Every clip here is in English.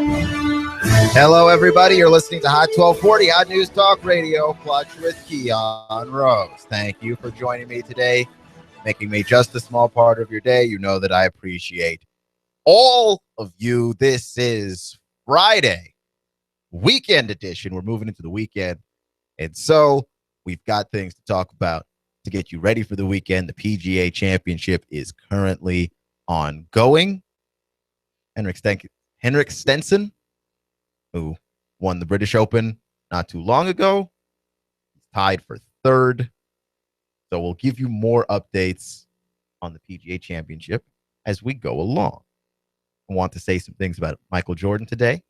Hello, everybody. You're listening to Hot 1240, Hot News Talk Radio, Clutch with Keon Rose. Thank you for joining me today, making me just a small part of your day. You know that I appreciate all of you. This is Friday, weekend edition. We're moving into the weekend, and so we've got things to talk about to get you ready for the weekend. The PGA Championship is currently ongoing. Henrik Stenson, who won the British Open not too long ago, he's tied for third. So we'll give you more updates on the PGA Championship as we go along. I want to say some things about Michael Jordan today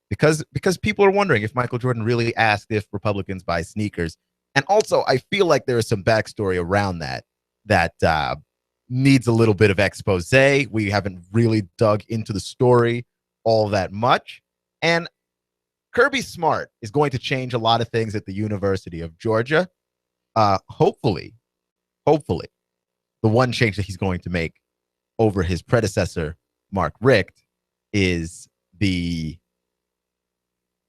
because people are wondering if Michael Jordan really asked if Republicans buy sneakers. And also, I feel like there is some backstory around that needs a little bit of expose. We haven't really dug into the story all that much. And Kirby Smart is going to change a lot of things at the University of Georgia. Hopefully, the one change that he's going to make over his predecessor, Mark Richt, is the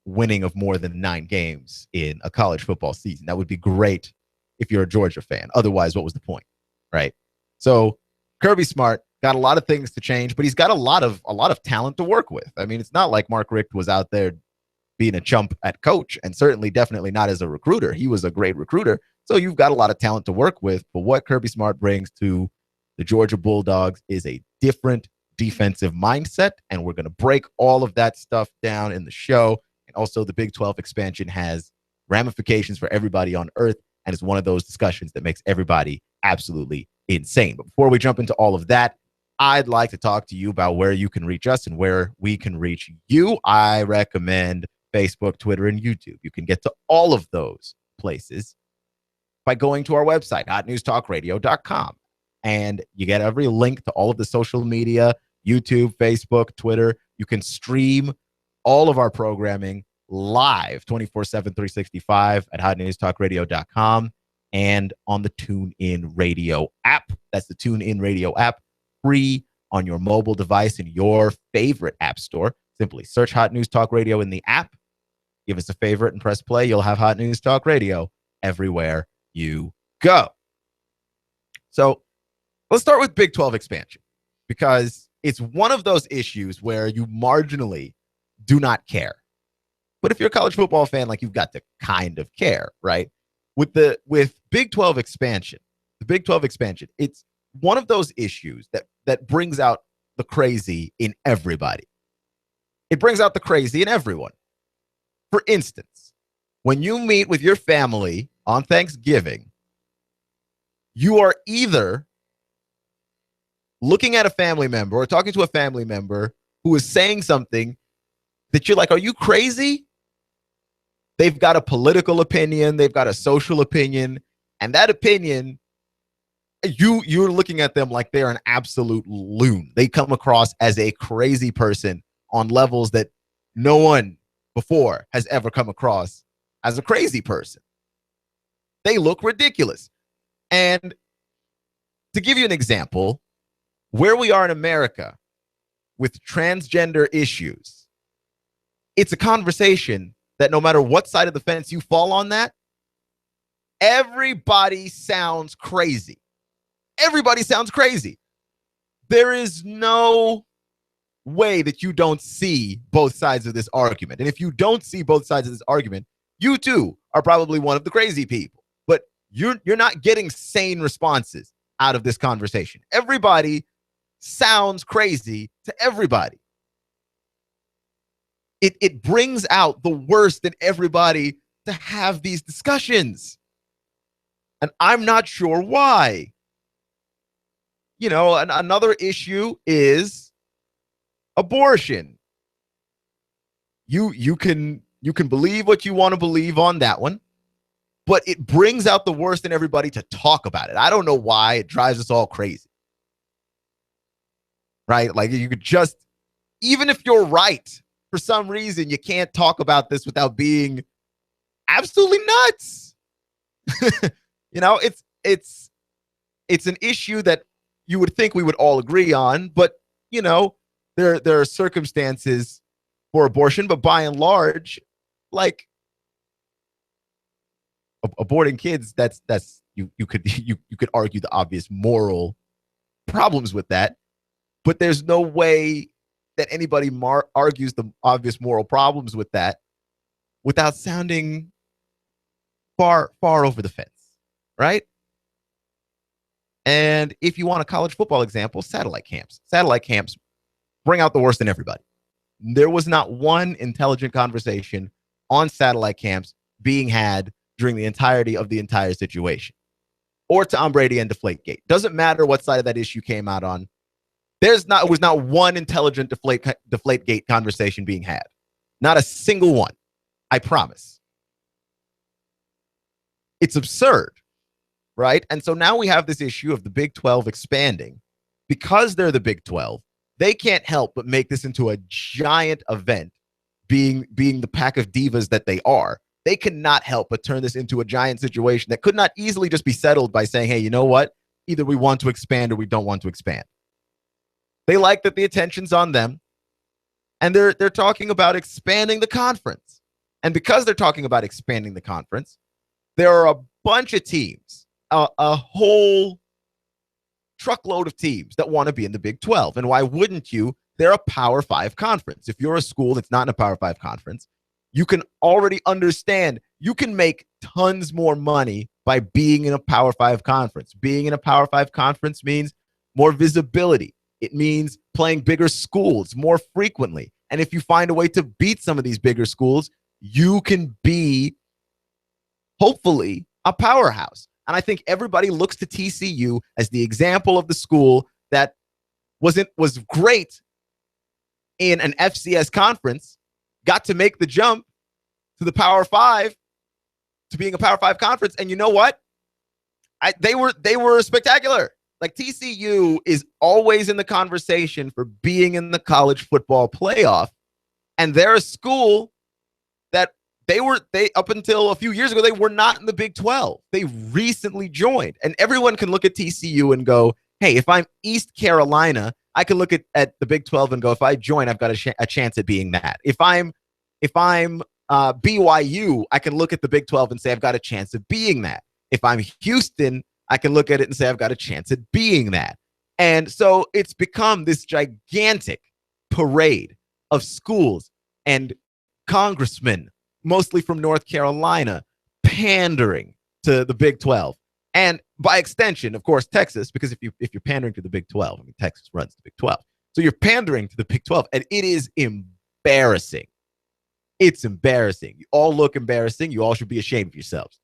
winning of more than 9 games in a college football season. That would be great if you're a Georgia fan. Otherwise, what was the point, right? So Kirby Smart got a lot of things to change, but he's got a lot of talent to work with. I mean, it's not like Mark Richt was out there being a chump at coach, and certainly definitely not as a recruiter. He was a great recruiter. So you've got a lot of talent to work with. But what Kirby Smart brings to the Georgia Bulldogs is a different defensive mindset, and we're going to break all of that stuff down in the show. And also, the Big 12 expansion has ramifications for everybody on earth, and it's one of those discussions that makes everybody absolutely insane. But before we jump into all of that, I'd like to talk to you about where you can reach us and where we can reach you. I recommend Facebook, Twitter, and YouTube. You can get to all of those places by going to our website, hotnewstalkradio.com. And you get every link to all of the social media, YouTube, Facebook, Twitter. You can stream all of our programming live 24/7, 365 at hotnewstalkradio.com and on the TuneIn Radio app. That's the TuneIn Radio app, free on your mobile device in your favorite app store. Simply search Hot News Talk Radio in the app, give us a favorite, and press play. You'll have Hot News Talk Radio everywhere you go. So let's start with Big 12 expansion, because it's one of those issues where you marginally do not care. But if you're a college football fan, like, you've got to kind of care, right? With Big 12 expansion, the Big 12 expansion, it's one of those issues that brings out the crazy in everybody. It brings out the crazy in everyone. For instance, when you meet with your family on Thanksgiving, you are either looking at a family member or talking to a family member who is saying something that you're like, are you crazy? They've got a political opinion, they've got a social opinion, and that opinion, you're looking at them like they're an absolute loon. They come across as a crazy person on levels that no one before has ever come across as a crazy person. They look ridiculous. And to give you an example, where we are in America with transgender issues, it's a conversation that no matter what side of the fence you fall on that, everybody sounds crazy. Everybody sounds crazy. There is no way that you don't see both sides of this argument. And if you don't see both sides of this argument, you too are probably one of the crazy people. But you're not getting sane responses out of this conversation. Everybody sounds crazy to everybody. It brings out the worst in everybody to have these discussions. And I'm not sure why. You know, another issue is abortion. You can believe what you want to believe on that one, but it brings out the worst in everybody to talk about it. I don't know why. It drives us all crazy. Right? Like, you could just, even if you're right, for some reason, you can't talk about this without being absolutely nuts. You know, it's an issue that you would think we would all agree on, but, you know, there are circumstances for abortion, but by and large, like aborting kids, that's you could you could argue the obvious moral problems with that, but there's no way that anybody argues the obvious moral problems with that without sounding far over the fence, right? And if you want a college football example, satellite camps. Satellite camps bring out the worst in everybody. There was not one intelligent conversation on satellite camps being had during the entirety of the entire situation. Or Tom Brady and Deflategate. Doesn't matter what side of that issue came out on. It was not one intelligent Deflategate conversation being had. Not a single one. I promise. It's absurd, right? And so now we have this issue of the Big 12 expanding. Because they're the Big 12, they can't help but make this into a giant event, being the pack of divas that they are. They cannot help but turn this into a giant situation that could not easily just be settled by saying, hey, you know what? Either we want to expand or we don't want to expand. They like that the attention's on them, and they're talking about expanding the conference. And because they're talking about expanding the conference, there are a bunch of teams, a whole truckload of teams that want to be in the Big 12. And why wouldn't you? They're a Power 5 conference. If you're a school that's not in a Power 5 conference, you can already understand you can make tons more money by being in a Power 5 conference. Being in a Power 5 conference means more visibility. It means playing bigger schools more frequently. And if you find a way to beat some of these bigger schools, you can be, hopefully, a powerhouse. And I think everybody looks to TCU as the example of the school that was great in an FCS conference, got to make the jump to the Power 5, to being a Power 5 conference. And you know what? They were spectacular. Like, TCU is always in the conversation for being in the college football playoff. And they're a school that they up until a few years ago, they were not in the Big 12. They recently joined. And everyone can look at TCU and go, hey, if I'm East Carolina, I can look at the Big 12 and go, if I join, I've got a chance at being that. If I'm BYU, I can look at the Big 12 and say, I've got a chance of being that. If I'm Houston, I can look at it and say, I've got a chance at being that. And so it's become this gigantic parade of schools and congressmen, mostly from North Carolina, pandering to the Big 12. And by extension, of course, Texas, because if you're pandering to the Big 12, I mean, Texas runs the Big 12. So you're pandering to the Big 12, and it is embarrassing. It's embarrassing. You all look embarrassing. You all should be ashamed of yourselves,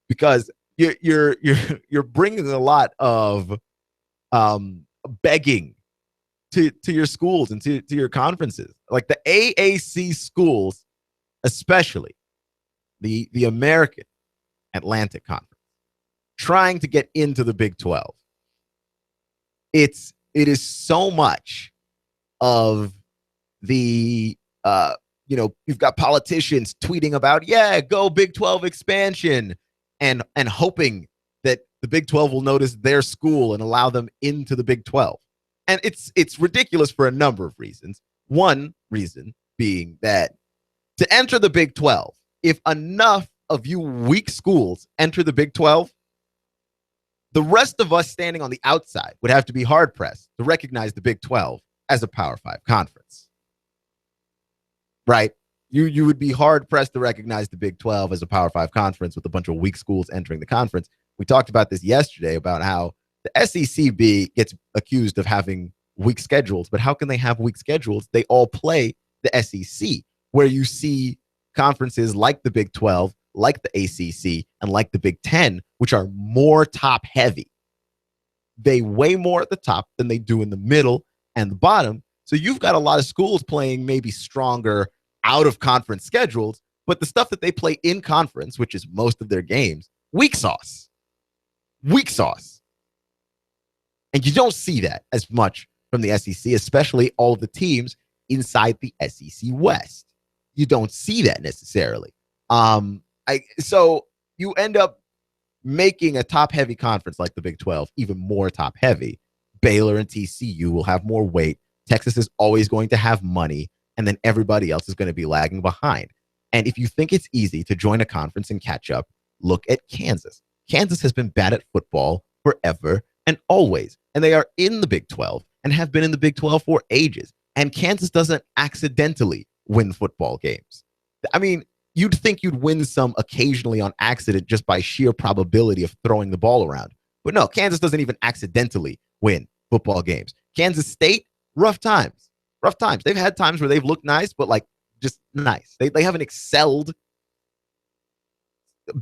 because you're bringing a lot of begging to your schools and to your conferences. Like the AAC schools, especially the American Atlantic Conference, trying to get into the Big 12. It is so much of the you've got politicians tweeting about, yeah, go Big 12 expansion, and hoping that the Big 12 will notice their school and allow them into the Big 12. And it's ridiculous for a number of reasons. One reason being that to enter the Big 12, if enough of you weak schools enter the Big 12, the rest of us standing on the outside would have to be hard-pressed to recognize the Big 12 as a Power 5 conference. Right? You would be hard-pressed to recognize the Big 12 as a Power 5 conference with a bunch of weak schools entering the conference. We talked about this yesterday about how the SECB gets accused of having weak schedules, but how can they have weak schedules? They all play the SEC, where you see conferences like the Big 12, like the ACC, and like the Big 10, which are more top-heavy. They weigh more at the top than they do in the middle and the bottom. So you've got a lot of schools playing maybe stronger out-of-conference schedules, but the stuff that they play in conference, which is most of their games, weak sauce. Weak sauce. And you don't see that as much from the SEC, especially all of the teams inside the SEC West. You don't see that necessarily. So you end up making a top-heavy conference like the Big 12 even more top-heavy. Baylor and TCU will have more weight. Texas is always going to have money. and then everybody else is going to be lagging behind. And if you think it's easy to join a conference and catch up, look at Kansas. Kansas has been bad at football forever and always, and they are in the Big 12 and have been in the Big 12 for ages. And Kansas doesn't accidentally win football games. I mean, you'd think you'd win some occasionally on accident just by sheer probability of throwing the ball around. But no, Kansas doesn't even accidentally win football games. Kansas State, rough times. Rough times. They've had times where they've looked nice, but like just nice. They haven't excelled.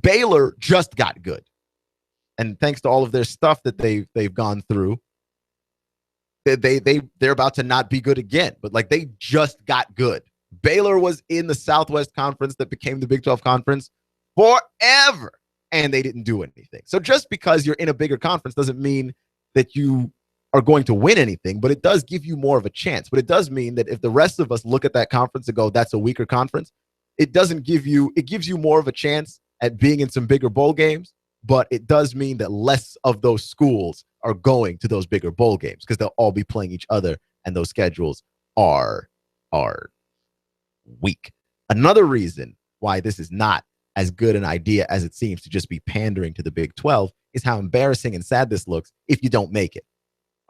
Baylor just got good. And thanks to all of their stuff that they've gone through, they're about to not be good again. But like they just got good. Baylor was in the Southwest Conference that became the Big 12 Conference forever, and they didn't do anything. So just because you're in a bigger conference doesn't mean that you are going to win anything, but it does give you more of a chance. But it does mean that if the rest of us look at that conference and go, that's a weaker conference, it gives you more of a chance at being in some bigger bowl games, but it does mean that less of those schools are going to those bigger bowl games because they'll all be playing each other, and those schedules are weak. Another reason why this is not as good an idea as it seems to just be pandering to the Big 12 is how embarrassing and sad this looks if you don't make it.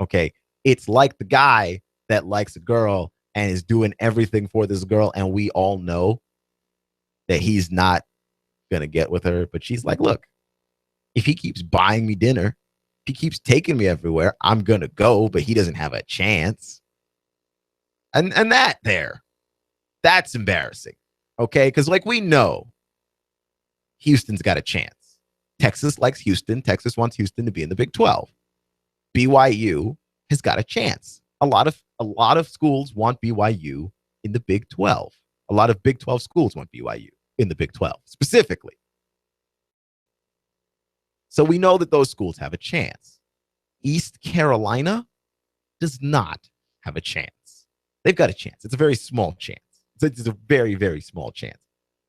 Okay, it's like the guy that likes a girl and is doing everything for this girl, and we all know that he's not going to get with her, but she's like, look, if he keeps buying me dinner, if he keeps taking me everywhere, I'm going to go, but he doesn't have a chance. And that's embarrassing, okay? Because like we know, Houston's got a chance. Texas likes Houston. Texas wants Houston to be in the Big 12. BYU has got a chance. A lot of schools want BYU in the Big 12. A lot of Big 12 schools want BYU in the Big 12 specifically. So we know that those schools have a chance. East Carolina does not have a chance. They've got a chance. It's a very small chance. It's a very, very small chance.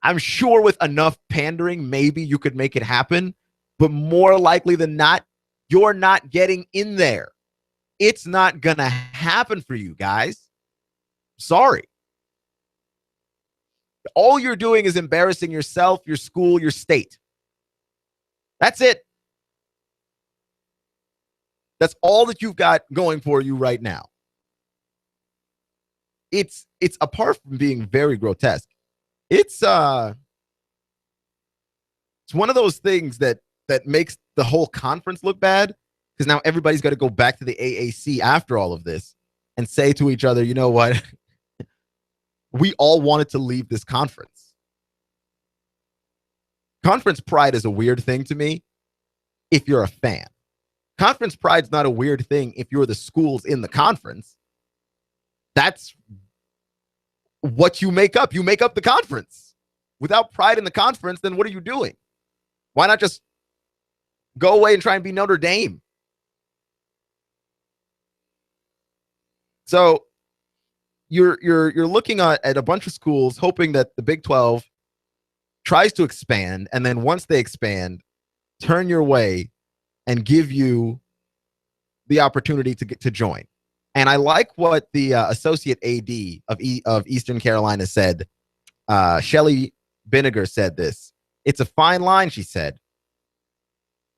I'm sure with enough pandering, maybe you could make it happen, but more likely than not, you're not getting in there. It's not going to happen for you guys. Sorry. All you're doing is embarrassing yourself, your school, your state. That's it. That's all that you've got going for you right now. It's apart from being very grotesque. It's one of those things that makes the whole conference look bad, because now everybody's got to go back to the AAC after all of this and say to each other, you know what? We all wanted to leave this conference. Conference pride is a weird thing to me if you're a fan. Conference pride's not a weird thing if you're the schools in the conference. That's what you make up. You make up the conference. Without pride in the conference, then what are you doing? Why not just go away and try and be Notre Dame? So you're looking at a bunch of schools hoping that the Big 12 tries to expand, and then once they expand, turn your way and give you the opportunity to join. And I like what the associate AD of Eastern Carolina said. Shelley Vinegar said this. It's a fine line, she said.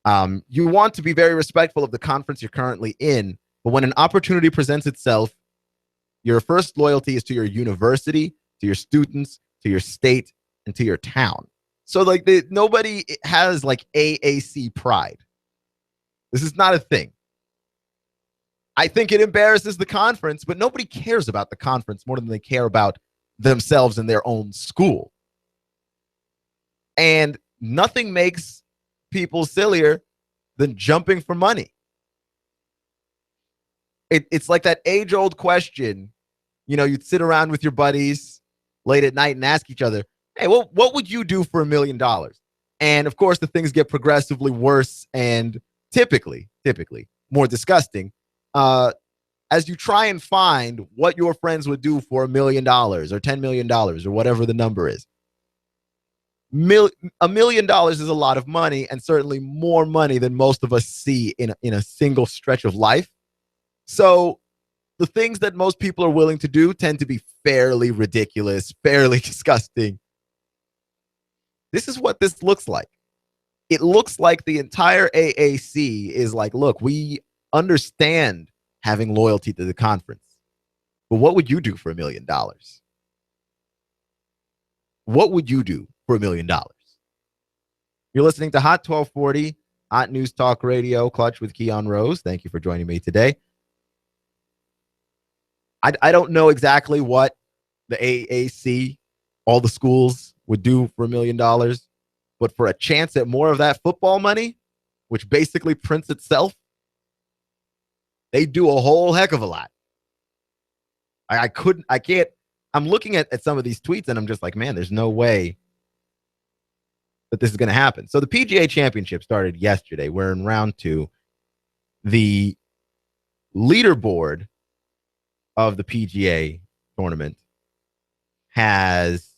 You want to be very respectful of the conference you're currently in, but when an opportunity presents itself, your first loyalty is to your university, to your students, to your state, and to your town. So like nobody has like AAC pride. This is not a thing. I think it embarrasses the conference, but nobody cares about the conference more than they care about themselves and their own school. And nothing makes people sillier than jumping for money. It's like that age-old question. You know, you'd sit around with your buddies late at night and ask each other, hey, what would you do for $1 million? And of course, the things get progressively worse and typically more disgusting as you try and find what your friends would do for $1 million or $10 million or whatever the number is. $1 million is a lot of money, and certainly more money than most of us see in a single stretch of life. So the things that most people are willing to do tend to be fairly ridiculous, fairly disgusting. This is what this looks like. It looks like the entire AAC is like, look, we understand having loyalty to the conference, but what would you do for $1 million? What would you do for $1 million? You're listening to Hot 1240, Hot News Talk Radio, Clutch with Keon Rose. Thank you for joining me today. I don't know exactly what the AAC, all the schools, would do for $1 million, but for a chance at more of that football money, which basically prints itself, they do a whole heck of a lot. I can't. I'm looking at some of these tweets and I'm just like, man, there's no way that this is going to happen. So the PGA Championship started yesterday. We're in round 2. The leaderboard of the PGA tournament has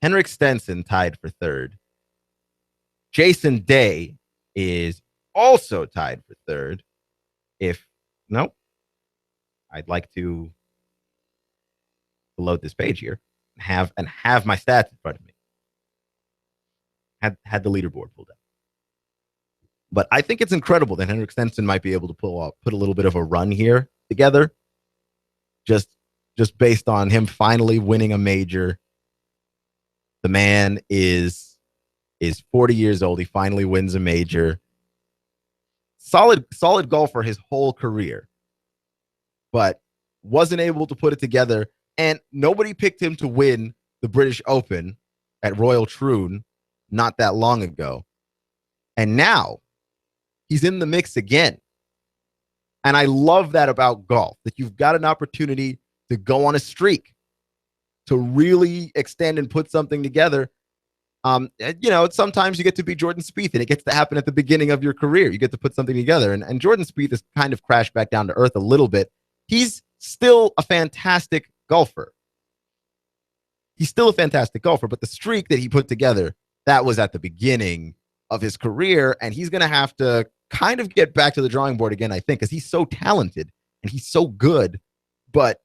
Henrik Stenson tied for 3rd. Jason Day is also tied for 3rd. I'd like to load this page here and have my stats in front of me. Had the leaderboard pulled up. But I think it's incredible that Henrik Stenson might be able to put a little bit of a run here together. Just based on him finally winning a major. The man is 40 years old. He finally wins a major. Solid golfer his whole career, but wasn't able to put it together. And nobody picked him to win the British Open at Royal Troon not that long ago. And now he's in the mix again. And I love that about golf, that you've got an opportunity to go on a streak, to really extend and put something together. Sometimes you get to be Jordan Spieth, and it gets to happen at the beginning of your career. You get to put something together. And Jordan Spieth has kind of crashed back down to earth a little bit. He's still a fantastic golfer. But the streak that he put together, that was at the beginning of his career, and he's going to have to kind of get back to the drawing board again, I think, because he's so talented and he's so good, but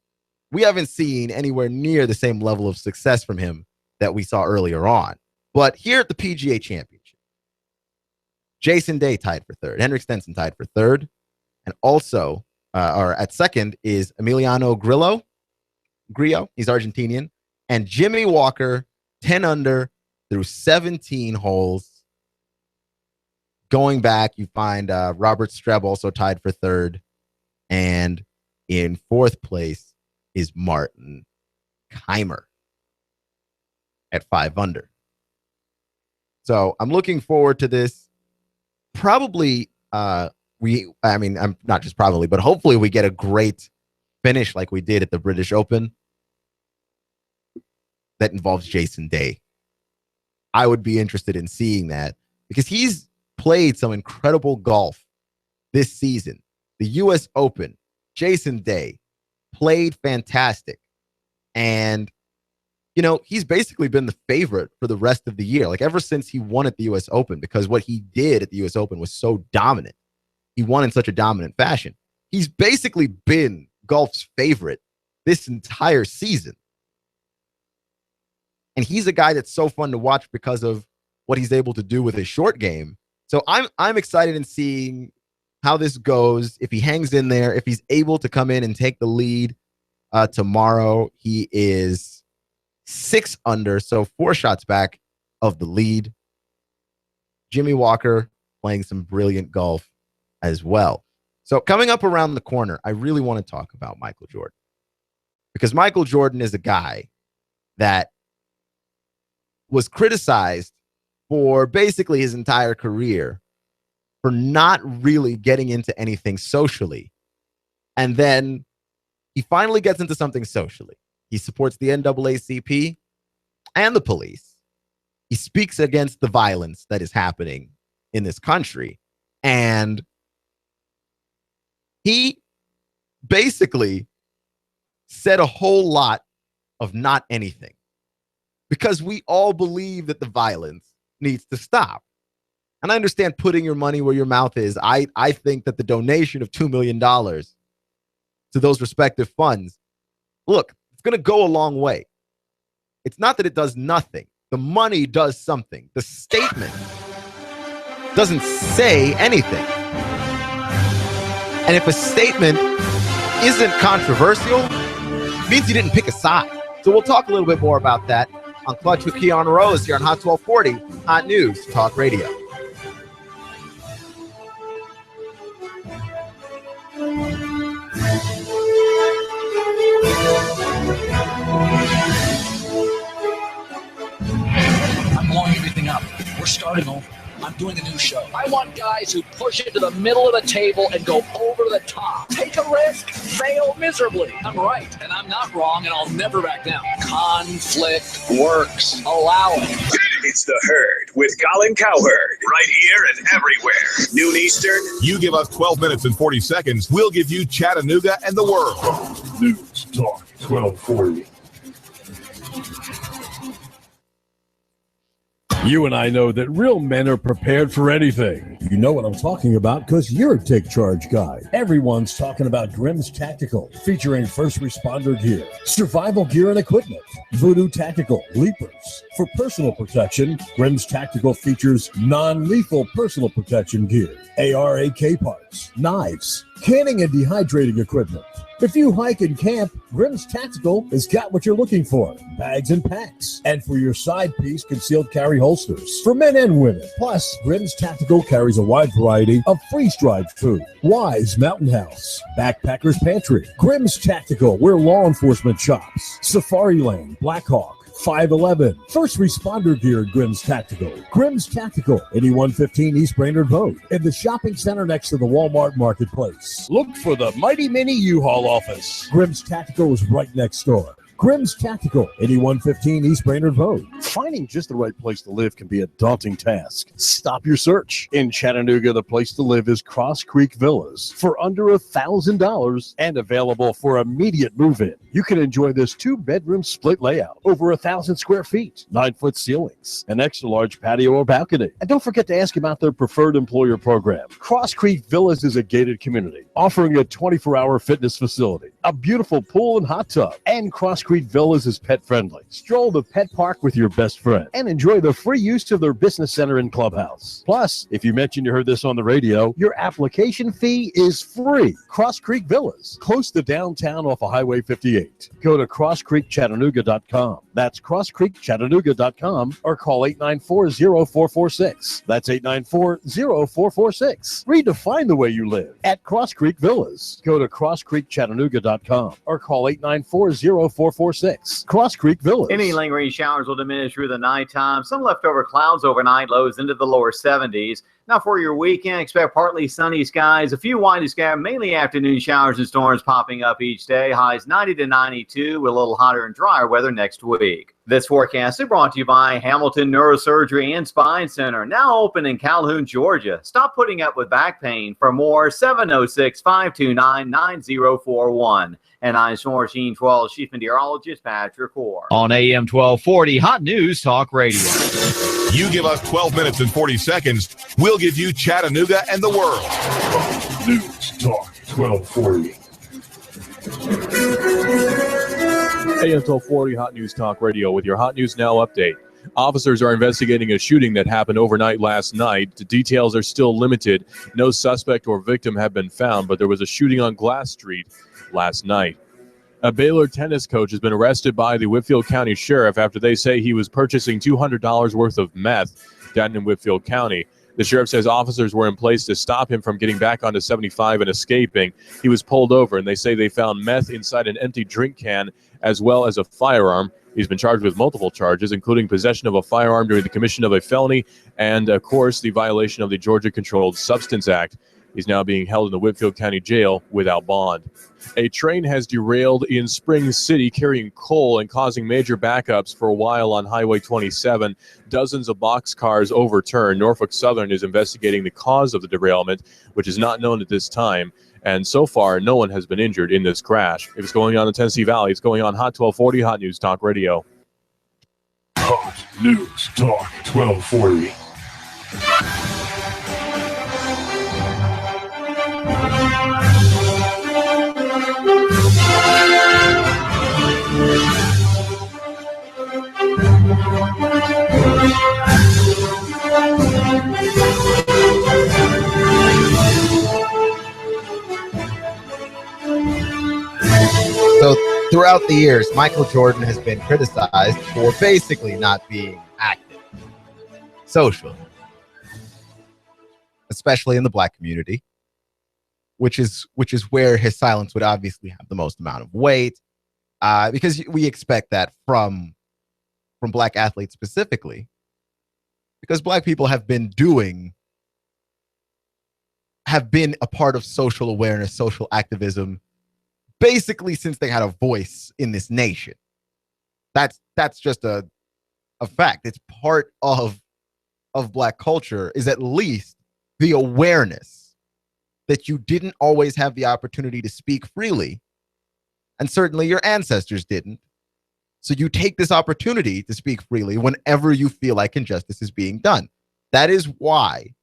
we haven't seen anywhere near the same level of success from him that we saw earlier on. But here at the PGA Championship, Jason Day tied for 3rd. Henrik Stenson tied for 3rd. And also, at 2nd is Emiliano Grillo. He's Argentinian. And Jimmy Walker, 10 under through 17 holes. Going back, you find Robert Streb also tied for 3rd. And in 4th place is Martin Keimer at 5 under. So I'm looking forward to this. Probably, I'm not just probably, but hopefully we get a great finish like we did at the British Open that involves Jason Day. I would be interested in seeing that because he's played some incredible golf this season. The U.S. Open, Jason Day played fantastic. And, he's basically been the favorite for the rest of the year, like ever since he won at the U.S. Open, because what he did at the U.S. Open was so dominant. He won in such a dominant fashion. He's basically been golf's favorite this entire season. And he's a guy that's so fun to watch because of what he's able to do with his short game. So I'm excited in seeing how this goes. If he hangs in there, if he's able to come in and take the lead tomorrow, he is 6 under, so 4 shots back of the lead. Jimmy Walker playing some brilliant golf as well. So coming up around the corner, I really want to talk about Michael Jordan, because Michael Jordan is a guy that was criticized for basically his entire career for not really getting into anything socially. And then he finally gets into something socially. He supports the NAACP and the police. He speaks against the violence that is happening in this country. And he basically said a whole lot of not anything, because we all believe that the violence needs to stop. And I understand putting your money where your mouth is. I think that the donation of $2 million to those respective funds, look, it's going to go a long way. It's not that it does nothing. The money does something. The statement doesn't say anything. And if a statement isn't controversial, it means you didn't pick a side. So we'll talk a little bit more about that on Clutch with Keon Rose here on Hot 1240, Hot News Talk Radio. I'm blowing everything up. We're starting over. I'm doing a new show. I want guys who push it to the middle of the table and go over the top. Take a risk, fail miserably. I'm right, and I'm not wrong, and I'll never back down. Conflict works. Allow it. It's The Herd with Colin Cowherd. Right here and everywhere. Noon Eastern. You give us 12 minutes and 40 seconds, we'll give you Chattanooga and the world. Fox News Talk 1240. You and I know that real men are prepared for anything. You know what I'm talking about because you're a Take Charge guy. Everyone's talking about Grimm's Tactical, featuring first responder gear, survival gear and equipment, Voodoo Tactical, Leapers. For personal protection, Grimm's Tactical features non-lethal personal protection gear, AR/AK parts, knives, canning and dehydrating equipment. If you hike and camp, Grimm's Tactical has got what you're looking for, bags and packs. And for your side piece, concealed carry holsters for men and women. Plus, Grimm's Tactical carries a wide variety of freeze-dried food. Wise Mountain House, Backpacker's Pantry, Grimm's Tactical, where law enforcement shops, Safari Lane, Blackhawk, 511. First responder gear at Grimm's Tactical. Grimm's Tactical, 8115 East Brainerd Road, in the shopping center next to the Walmart Marketplace. Look for the Mighty Mini U-Haul office. Grimm's Tactical is right next door. Grimm's Tactical, 8115 East Brainerd Road. Finding just the right place to live can be a daunting task. Stop your search. In Chattanooga, the place to live is Cross Creek Villas for under $1,000 and available for immediate move-in. You can enjoy this 2-bedroom split layout, over 1,000 square feet, 9-foot ceilings, an extra-large patio or balcony. And don't forget to ask about their preferred employer program. Cross Creek Villas is a gated community, offering a 24-hour fitness facility, a beautiful pool and hot tub, and Cross Creek Villas is pet-friendly. Stroll the pet park with your best friend and enjoy the free use of their business center and clubhouse. Plus, if you mention you heard this on the radio, your application fee is free. Cross Creek Villas, close to downtown off of Highway 58. Go to crosscreekchattanooga.com. That's crosscreekchattanooga.com or call 894-0446. That's 894-0446. Redefine the way you live at Cross Creek Villas. Go to crosscreekchattanooga.com or call 894-0446. Cross Creek Villas. Any lingering showers will diminish through the nighttime. Some leftover clouds overnight, lows into the lower 70s. Now for your weekend, expect partly sunny skies, a few windy skies, mainly afternoon showers and storms popping up each day. Highs 90 to 92 with a little hotter and drier weather next week. This forecast is brought to you by Hamilton Neurosurgery and Spine Center, now open in Calhoun, Georgia. Stop putting up with back pain. For more, 706-529-9041. And I'm Machine 12 Chief Meteorologist Patrick Orr. On AM 1240, Hot News Talk Radio. You give us 12 minutes and 40 seconds, we'll give you Chattanooga and the world. Fox News Talk 1240. AM 1240 Hot News Talk Radio with your Hot News Now update. Officers are investigating a shooting that happened overnight last night. The details are still limited. No suspect or victim have been found, but there was a shooting on Glass Street last night. A Baylor tennis coach has been arrested by the Whitfield County Sheriff after they say he was purchasing $200 worth of meth down in Whitfield County. The sheriff says officers were in place to stop him from getting back onto 75 and escaping. He was pulled over, and they say they found meth inside an empty drink can as well as a firearm. He's been charged with multiple charges, including possession of a firearm during the commission of a felony and, of course, the violation of the Georgia Controlled Substance Act. He's now being held in the Whitfield County Jail without bond. A train has derailed in Spring City carrying coal and causing major backups for a while on Highway 27. Dozens of boxcars overturned. Norfolk Southern is investigating the cause of the derailment, which is not known at this time. And so far, no one has been injured in this crash. If it's going on in the Tennessee Valley, it's going on Hot 1240 Hot News Talk Radio. Hot News Talk 1240. throughout the years, Michael Jordan has been criticized for basically not being active socially, especially in the black community, which is where his silence would obviously have the most amount of weight, because we expect that from black athletes specifically, because black people have been a part of social awareness, social activism, basically since they had a voice in this nation. That's just a fact. It's part of black culture, is at least the awareness that you didn't always have the opportunity to speak freely, and certainly your ancestors didn't. So you take this opportunity to speak freely whenever you feel like injustice is being done. That is why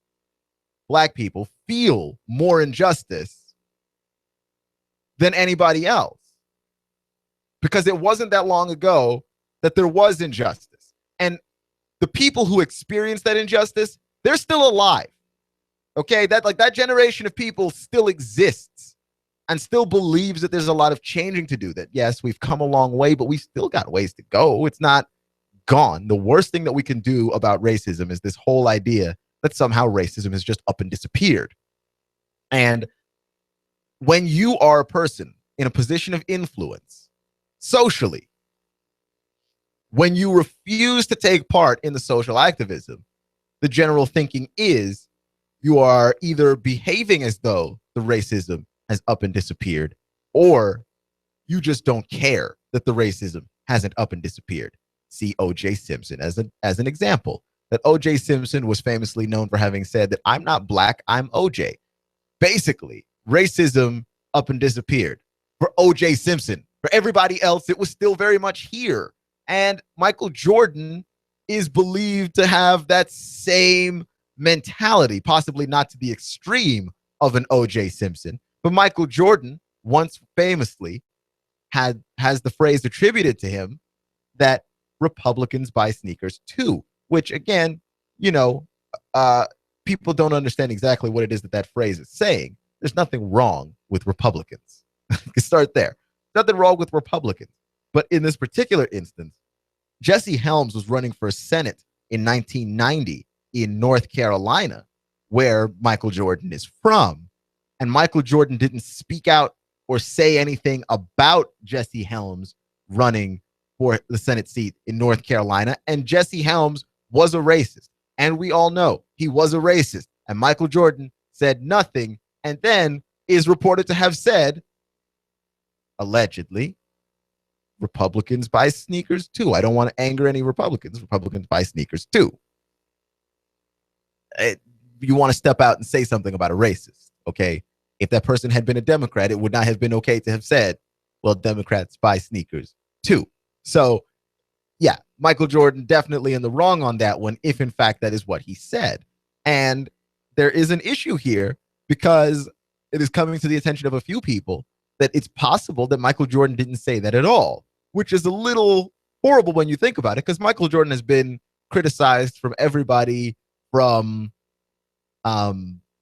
black people feel more injustice than anybody else, because it wasn't that long ago that there was injustice, and the people who experienced that injustice, they're still alive. Okay, that generation of people still exists and still believes that there's a lot of changing to do. That yes, we've come a long way, but we still got ways to go. It's not gone. The worst thing that we can do about racism is this whole idea that somehow racism has just up and disappeared. And when you are a person in a position of influence socially, when you refuse to take part in the social activism, the general thinking is you are either behaving as though the racism has up and disappeared, or you just don't care that the racism hasn't up and disappeared. See O.J. Simpson as an example. That O.J. Simpson was famously known for having said that I'm not black, I'm O.J. Basically, racism up and disappeared. For O.J. Simpson, for everybody else, it was still very much here. And Michael Jordan is believed to have that same mentality, possibly not to the extreme of an O.J. Simpson, but Michael Jordan once famously has the phrase attributed to him that Republicans buy sneakers too, which again, people don't understand exactly what it is that phrase is saying. There's nothing wrong with Republicans. You can start there. Nothing wrong with Republicans. But in this particular instance, Jesse Helms was running for Senate in 1990 in North Carolina, where Michael Jordan is from. And Michael Jordan didn't speak out or say anything about Jesse Helms running for the Senate seat in North Carolina. And Jesse Helms was a racist. And we all know he was a racist. And Michael Jordan said nothing, and then is reported to have said, allegedly, Republicans buy sneakers too. I don't want to anger any Republicans. Republicans buy sneakers too. You want to step out and say something about a racist, okay? If that person had been a Democrat, it would not have been okay to have said, well, Democrats buy sneakers too. So, yeah, Michael Jordan definitely in the wrong on that one, if in fact that is what he said. And there is an issue here because it is coming to the attention of a few people that it's possible that Michael Jordan didn't say that at all, which is a little horrible when you think about it, because Michael Jordan has been criticized from everybody from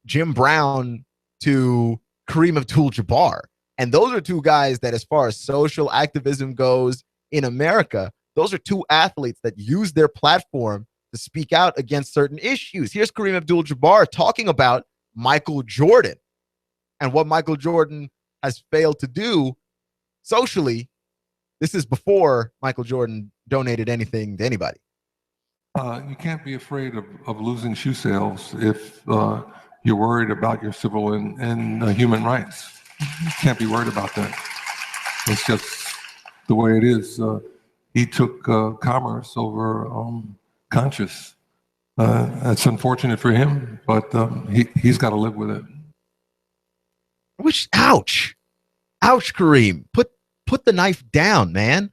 Jim Brown to Kareem Abdul-Jabbar. And those are two guys that, as far as social activism goes in America, those are two athletes that use their platform to speak out against certain issues. Here's Kareem Abdul-Jabbar talking about Michael Jordan and what Michael Jordan has failed to do socially. This is before Michael Jordan donated anything to anybody. You can't be afraid of losing shoe sales if you're worried about your civil and human rights. You can't be worried about that. It's just the way it is. He took commerce over conscience. That's unfortunate for him, but he's got to live with it. Which, ouch, Kareem, put the knife down, man.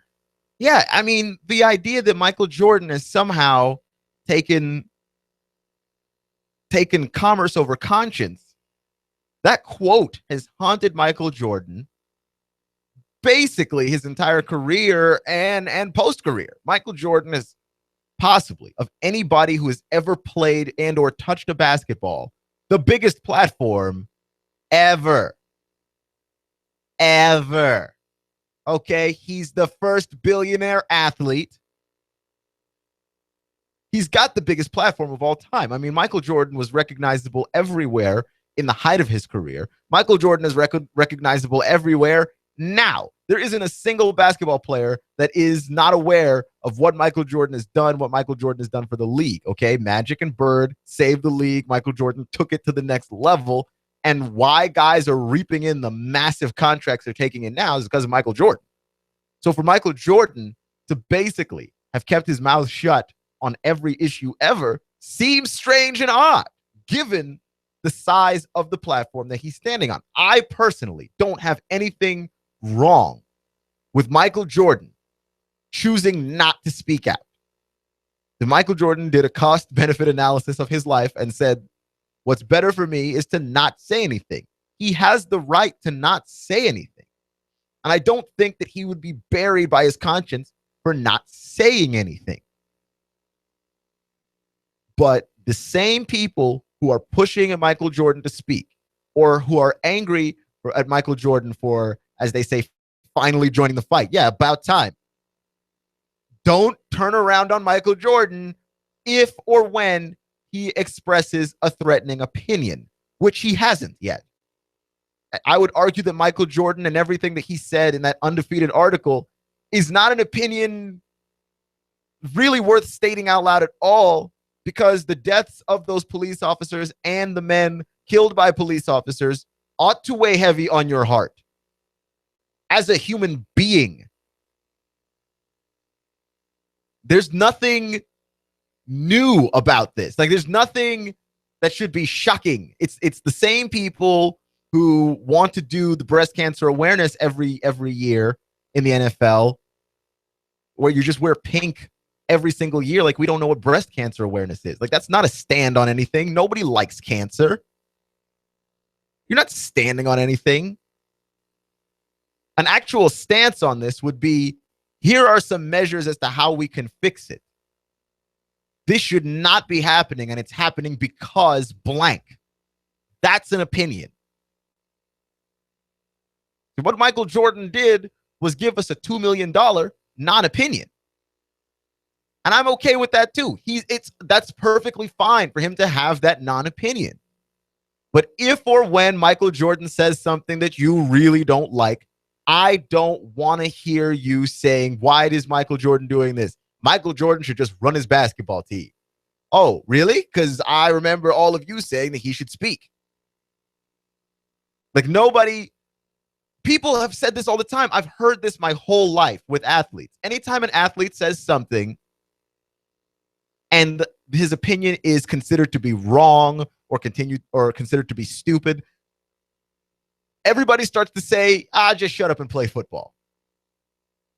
Yeah, I mean, the idea that Michael Jordan has somehow taken commerce over conscience, that quote has haunted Michael Jordan basically his entire career and post-career. Michael Jordan is possibly, of anybody who has ever played and or touched a basketball, the biggest platform ever. Okay, he's the first billionaire athlete. He's got the biggest platform of all time. I mean, Michael Jordan was recognizable everywhere in the height of his career. Michael Jordan is recognizable everywhere now. There isn't a single basketball player that is not aware of what Michael Jordan has done, what Michael Jordan has done for the league. Okay, Magic and Bird saved the league. Michael Jordan took it to the next level. And why guys are reaping in the massive contracts they're taking in now is because of Michael Jordan. So for Michael Jordan to basically have kept his mouth shut on every issue ever seems strange and odd, given the size of the platform that he's standing on. I personally don't have anything wrong with Michael Jordan choosing not to speak out. If Michael Jordan did a cost-benefit analysis of his life and said, what's better for me is to not say anything. He has the right to not say anything. And I don't think that he would be buried by his conscience for not saying anything. But the same people who are pushing at Michael Jordan to speak, or who are angry at Michael Jordan for, as they say, finally joining the fight. Yeah, about time. Don't turn around on Michael Jordan if or when he expresses a threatening opinion, which he hasn't yet. I would argue that Michael Jordan and everything that he said in that undefeated article is not an opinion really worth stating out loud at all, because the deaths of those police officers and the men killed by police officers ought to weigh heavy on your heart. As a human being, there's nothing new about this. Like, there's nothing that should be shocking. It's the same people who want to do the breast cancer awareness every year in the NFL, where you just wear pink every single year. Like, we don't know what breast cancer awareness is. Like, that's not a stand on anything. Nobody likes cancer. You're not standing on anything. An actual stance on this would be, here are some measures as to how we can fix it. This should not be happening, and it's happening because blank. That's an opinion. What Michael Jordan did was give us a $2 million non-opinion. And I'm okay with that too. That's perfectly fine for him to have that non-opinion. But if or when Michael Jordan says something that you really don't like, I don't want to hear you saying, why is Michael Jordan doing this? Michael Jordan should just run his basketball team. Oh, really? Because I remember all of you saying that he should speak. Like, people have said this all the time. I've heard this my whole life with athletes. Anytime an athlete says something and his opinion is considered to be wrong or considered to be stupid, everybody starts to say, just shut up and play football.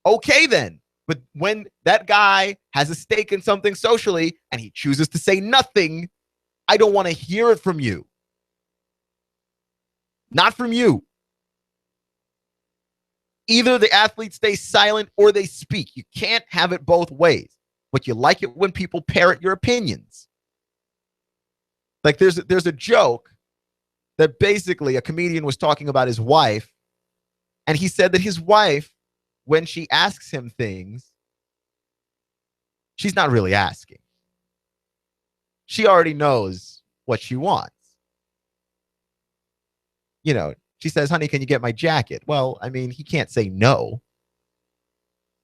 Okay, then. But when that guy has a stake in something socially and he chooses to say nothing, I don't want to hear it from you. Not from you. Either the athlete stays silent or they speak. You can't have it both ways. But you like it when people parrot your opinions. Like, there's a joke that basically a comedian was talking about his wife, and he said that his wife, when she asks him things, she's not really asking. She already knows what she wants. You know, she says, honey, can you get my jacket? Well, I mean, he can't say no.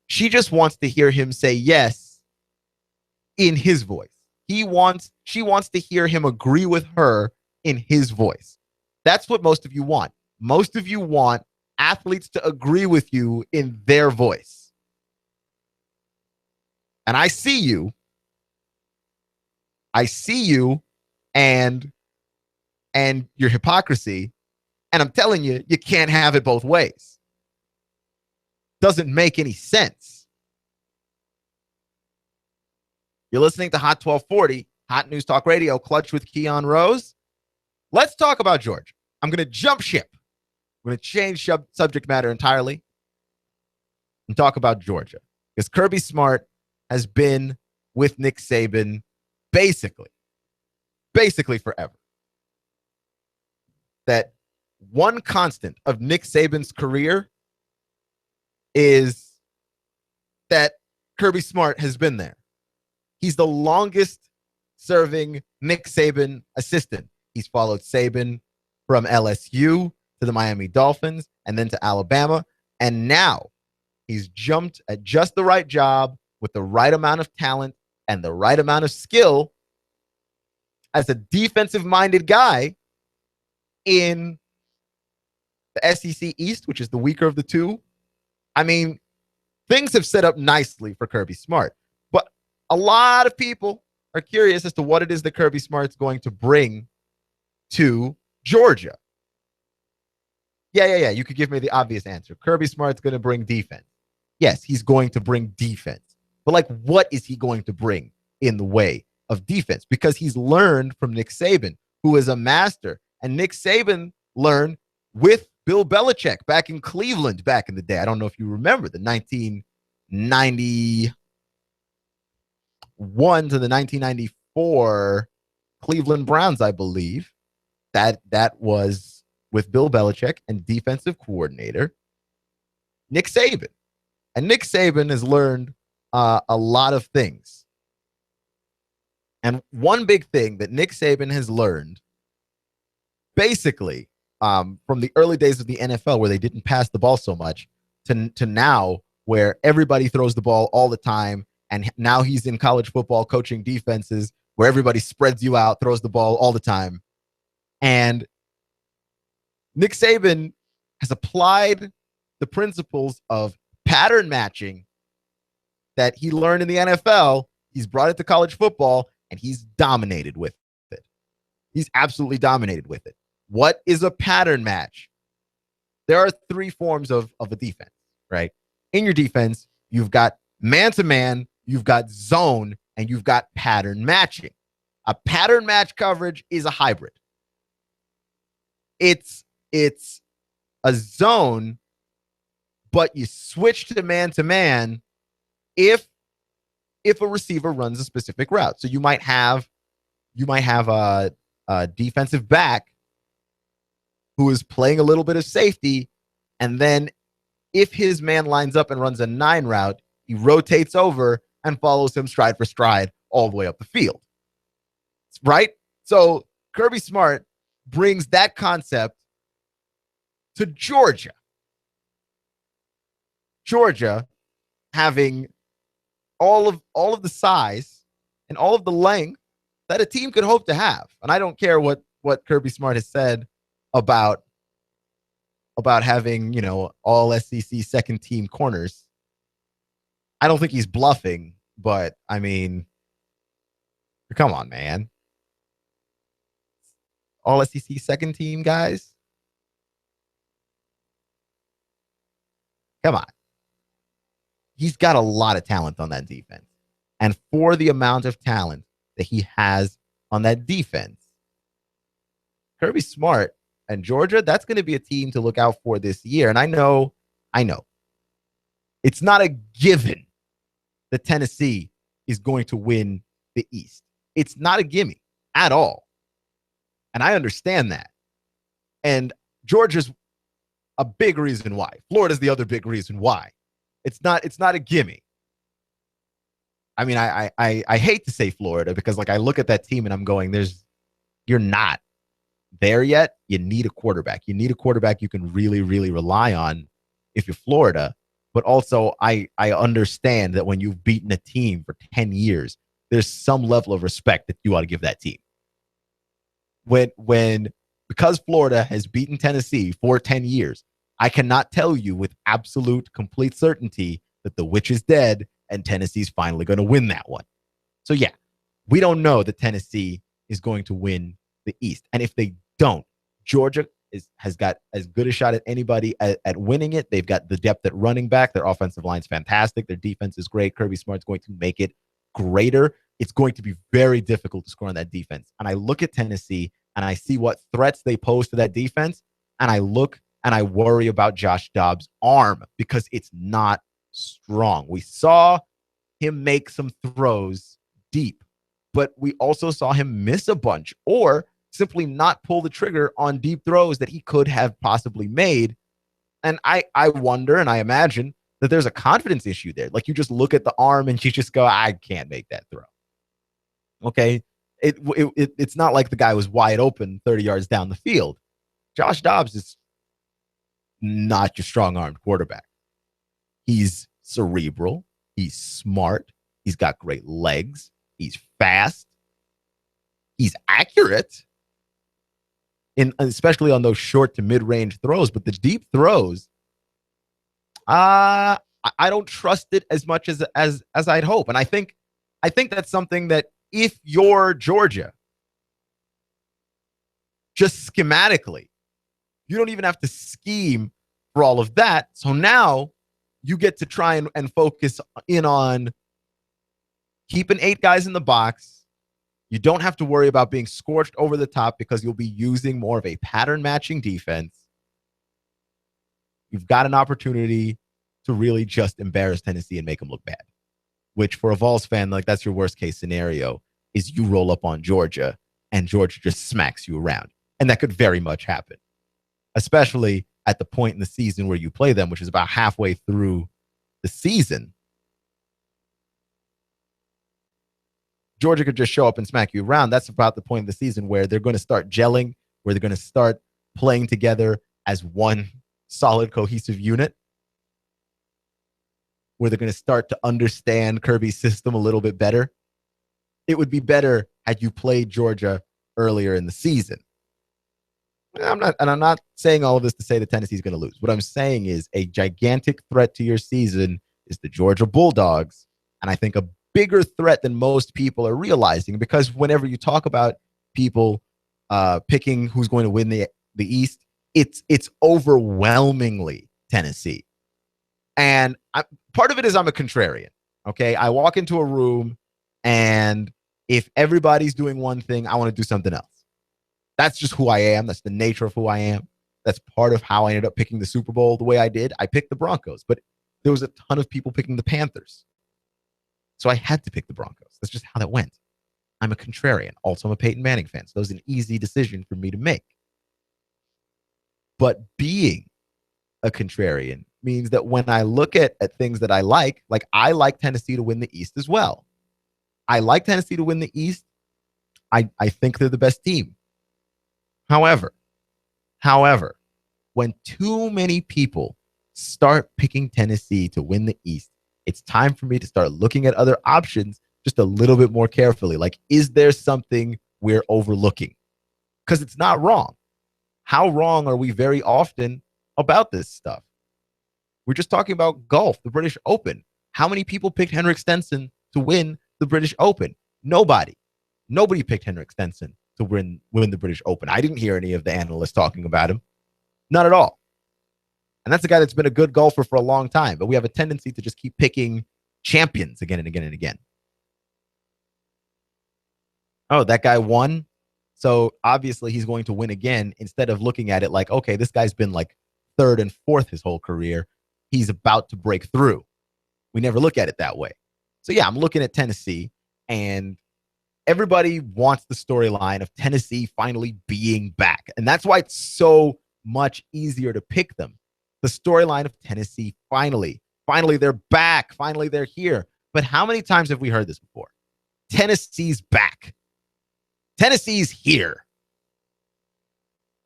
She just wants to hear him say yes in his voice. She wants to hear him agree with her in his voice. That's what most of you want. Most of you want athletes to agree with you in their voice. And I see you. and your hypocrisy. And I'm telling you, you can't have it both ways. Doesn't make any sense. You're listening to Hot 1240, Hot News Talk Radio, Clutch with Keon Rose. Let's talk about Georgia. I'm going to jump ship. I'm going to change subject matter entirely and talk about Georgia. Because Kirby Smart has been with Nick Saban basically forever. That one constant of Nick Saban's career is that Kirby Smart has been there. He's the longest serving Nick Saban assistant. He's followed Saban from LSU to the Miami Dolphins and then to Alabama. And now he's jumped at just the right job with the right amount of talent and the right amount of skill as a defensive-minded guy in the SEC East, which is the weaker of the two. I mean, things have set up nicely for Kirby Smart. But a lot of people are curious as to what it is that Kirby Smart's going to bring to Georgia. Yeah. You could give me the obvious answer. Kirby Smart's going to bring defense. Yes, he's going to bring defense. But, like, what is he going to bring in the way of defense? Because he's learned from Nick Saban, who is a master. And Nick Saban learned with Bill Belichick back in Cleveland back in the day. I don't know if you remember the 1991 to the 1994 Cleveland Browns, I believe. That was with Bill Belichick and defensive coordinator Nick Saban. And Nick Saban has learned a lot of things. And one big thing that Nick Saban has learned, basically, from the early days of the NFL where they didn't pass the ball so much to now where everybody throws the ball all the time. And now he's in college football coaching defenses where everybody spreads you out, throws the ball all the time. And Nick Saban has applied the principles of pattern matching that he learned in the NFL. He's brought it to college football, and he's dominated with it. He's absolutely dominated with it. What is a pattern match? There are three forms of a defense, right? In your defense, you've got man-to-man, you've got zone, and you've got pattern matching. A pattern match coverage is a hybrid. It's a zone, but you switch to man-to-man if a receiver runs a specific route. So you might have a defensive back who is playing a little bit of safety, and then if his man lines up and runs a 9 route, he rotates over and follows him stride for stride all the way up the field. Right? So Kirby Smart brings that concept to Georgia. Georgia having all of the size and all of the length that a team could hope to have. And I don't care what Kirby Smart has said about having, all SEC second team corners. I don't think he's bluffing, but I mean, come on, man. All SEC second team guys. Come on. He's got a lot of talent on that defense. And for the amount of talent that he has on that defense, Kirby Smart and Georgia, that's going to be a team to look out for this year. And I know, it's not a given that Tennessee is going to win the East. It's not a gimme at all. And I understand that. And Georgia's a big reason why. Florida's the other big reason why. It's not a gimme. I mean, I hate to say Florida because, like, I look at that team and I'm going, you're not there yet. You need a quarterback. You need a quarterback you can really, really rely on if you're Florida. But also, I understand that when you've beaten a team for 10 years, there's some level of respect that you ought to give that team. Because Florida has beaten Tennessee for 10 years, I cannot tell you with absolute, complete certainty that the witch is dead and Tennessee's finally going to win that one. So, yeah, we don't know that Tennessee is going to win the East. And if they don't, Georgia has got as good a shot at anybody at winning it. They've got the depth at running back. Their offensive line's fantastic. Their defense is great. Kirby Smart's going to make it greater. It's going to be very difficult to score on that defense. And I look at Tennessee and I see what threats they pose to that defense. And I look and I worry about Josh Dobbs' arm because it's not strong. We saw him make some throws deep, but we also saw him miss a bunch or simply not pull the trigger on deep throws that he could have possibly made. And I wonder and I imagine that there's a confidence issue there. Like, you just look at the arm and you just go, I can't make that throw. Okay. It's not like the guy was wide open 30 yards down the field. Josh Dobbs is not your strong-armed quarterback. He's cerebral. He's smart. He's got great legs. He's fast. He's accurate, especially on those short to mid-range throws. But the deep throws, I don't trust it as much as I'd hope. And I think that's something that, if you're Georgia, just schematically, you don't even have to scheme for all of that. So now you get to try and focus in on keeping 8 guys in the box. You don't have to worry about being scorched over the top because you'll be using more of a pattern matching defense. You've got an opportunity to really just embarrass Tennessee and make them look bad, which for a Vols fan, like, that's your worst case scenario, is you roll up on Georgia and Georgia just smacks you around. And that could very much happen, especially at the point in the season where you play them, which is about halfway through the season. Georgia could just show up and smack you around. That's about the point of the season where they're going to start gelling, where they're going to start playing together as one solid, cohesive unit, where they're going to start to understand Kirby's system a little bit better. It would be better had you played Georgia earlier in the season. I'm not saying all of this to say that Tennessee's going to lose. What I'm saying is a gigantic threat to your season is the Georgia Bulldogs, and I think a bigger threat than most people are realizing, because whenever you talk about people picking who's going to win the East, it's overwhelmingly Tennessee. And part of it is I'm a contrarian, okay? I walk into a room, and if everybody's doing one thing, I want to do something else. That's just who I am. That's the nature of who I am. That's part of how I ended up picking the Super Bowl the way I did. I picked the Broncos, but there was a ton of people picking the Panthers. So I had to pick the Broncos. That's just how that went. I'm a contrarian. Also, I'm a Peyton Manning fan. So that was an easy decision for me to make. But being a contrarian means that when I look at things that I like Tennessee to win the East as well. I like Tennessee to win the East. I think they're the best team. However, when too many people start picking Tennessee to win the East, it's time for me to start looking at other options just a little bit more carefully. Like, is there something we're overlooking? Because it's not wrong. How wrong are we very often about this stuff? We're just talking about golf, the British Open. How many people picked Henrik Stenson to win the British Open? Nobody picked Henrik Stenson to win the British Open. I didn't hear any of the analysts talking about him. Not at all. And that's a guy that's been a good golfer for a long time, but we have a tendency to just keep picking champions again and again and again. Oh, that guy won, so obviously he's going to win again, instead of looking at it like, okay, this guy's been like third and fourth his whole career. He's about to break through. We never look at it that way. So yeah, I'm looking at Tennessee, and everybody wants the storyline of Tennessee finally being back. And that's why it's so much easier to pick them. The storyline of Tennessee finally they're back. Finally, they're here. But how many times have we heard this before? Tennessee's back. Tennessee's here.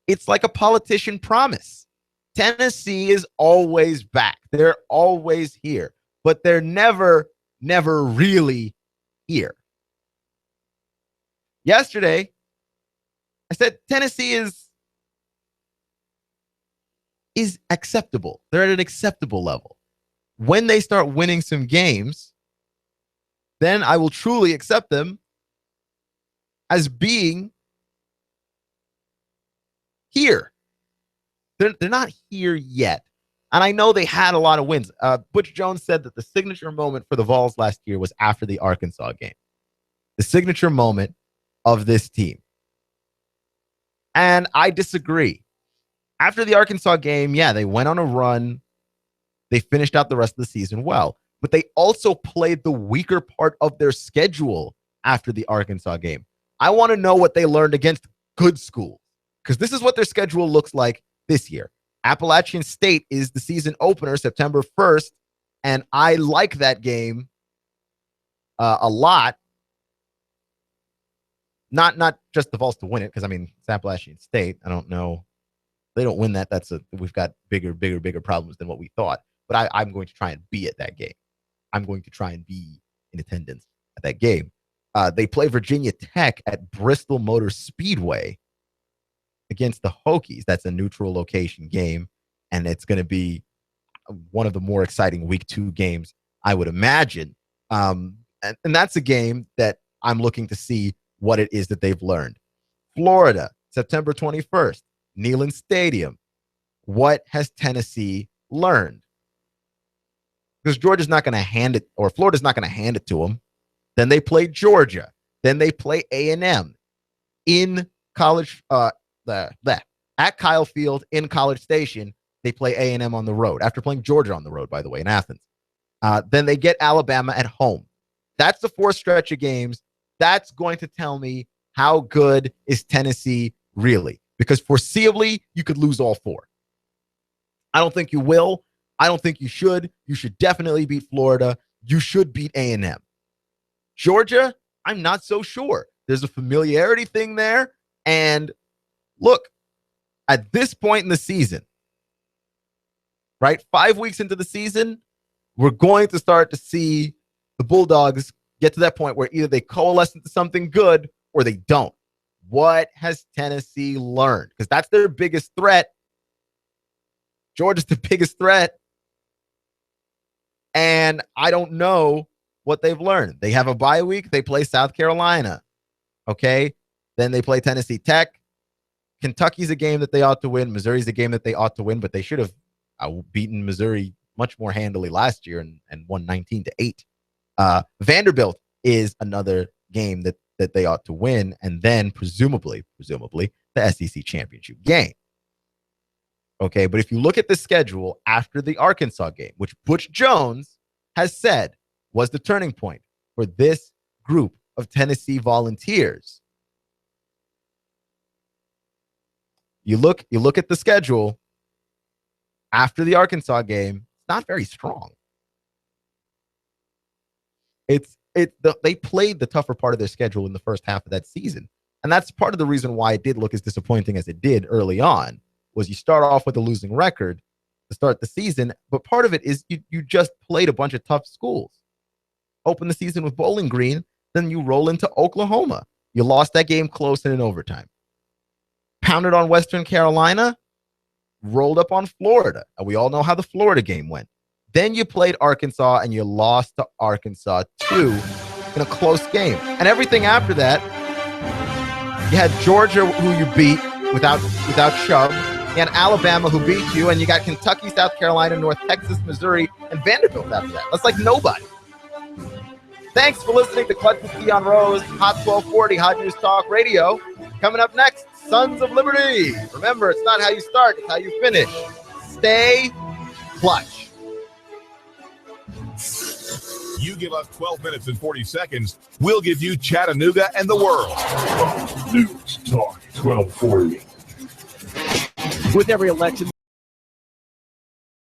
It's like a politician promise. Tennessee is always back. They're always here, but they're never really here. Yesterday, I said Tennessee is acceptable. They're at an acceptable level. When they start winning some games, then I will truly accept them as being here. They're not here yet. And I know they had a lot of wins. Butch Jones said that the signature moment for the Vols last year was after the Arkansas game. The signature moment of this team. And I disagree. After the Arkansas game, yeah, they went on a run. They finished out the rest of the season well. But they also played the weaker part of their schedule after the Arkansas game. I want to know what they learned against good schools, because this is what their schedule looks like this year. Appalachian State is the season opener, September 1st. And I like that game a lot. Not just the Vols to win it, because I mean, it's Appalachian State. I don't know. They don't win that. We've got bigger problems than what we thought. But I'm going to try and be at that game. I'm going to try and be in attendance at that game. They play Virginia Tech at Bristol Motor Speedway against the Hokies. That's a neutral location game, and it's going to be one of the more exciting Week 2 games, I would imagine. And that's a game that I'm looking to see what it is that they've learned. Florida, September 21st, Neyland Stadium. What has Tennessee learned? Because Georgia's not going to hand it, or Florida's not going to hand it to them. Then they play Georgia. Then they play A&M in College, at Kyle Field in College Station. They play A&M on the road after playing Georgia on the road, by the way, in Athens. Then they get Alabama at home. That's the 4th stretch of games. That's going to tell me how good is Tennessee really, because foreseeably you could lose all 4. I don't think you will. I don't think you should. You should definitely beat Florida. You should beat A&M. Georgia, I'm not so sure. There's a familiarity thing there. And look, at this point in the season, right, 5 weeks into the season, we're going to start to see the Bulldogs get to that point where either they coalesce into something good or they don't. What has Tennessee learned? Because that's their biggest threat. Georgia's the biggest threat. And I don't know what they've learned. They have a bye week. They play South Carolina. Okay? Then they play Tennessee Tech. Kentucky's a game that they ought to win. Missouri's a game that they ought to win, but they should have beaten Missouri much more handily last year and won 19-8. Vanderbilt is another game that they ought to win, and then presumably the SEC championship game. Okay, but if you look at the schedule after the Arkansas game, which Butch Jones has said was the turning point for this group of Tennessee Volunteers, you look at the schedule after the Arkansas game, it's not very strong. They played the tougher part of their schedule in the first half of that season. And that's part of the reason why it did look as disappointing as it did early on, was you start off with a losing record to start the season. But part of it is you just played a bunch of tough schools. Open the season with Bowling Green, then you roll into Oklahoma. You lost that game close in an overtime. Pounded on Western Carolina, rolled up on Florida. And we all know how the Florida game went. Then you played Arkansas and you lost to Arkansas 2 in a close game. And everything after that, you had Georgia, who you beat without shove. You had Alabama, who beat you. And you got Kentucky, South Carolina, North Texas, Missouri, and Vanderbilt after that. That's like nobody. Thanks for listening to Clutch with Keon Rose, Hot 1240, Hot News Talk Radio. Coming up next, Sons of Liberty. Remember, it's not how you start, it's how you finish. Stay clutch. You give us 12 minutes and 40 seconds, we'll give you Chattanooga and the world. Fox News Talk 1240. With every election,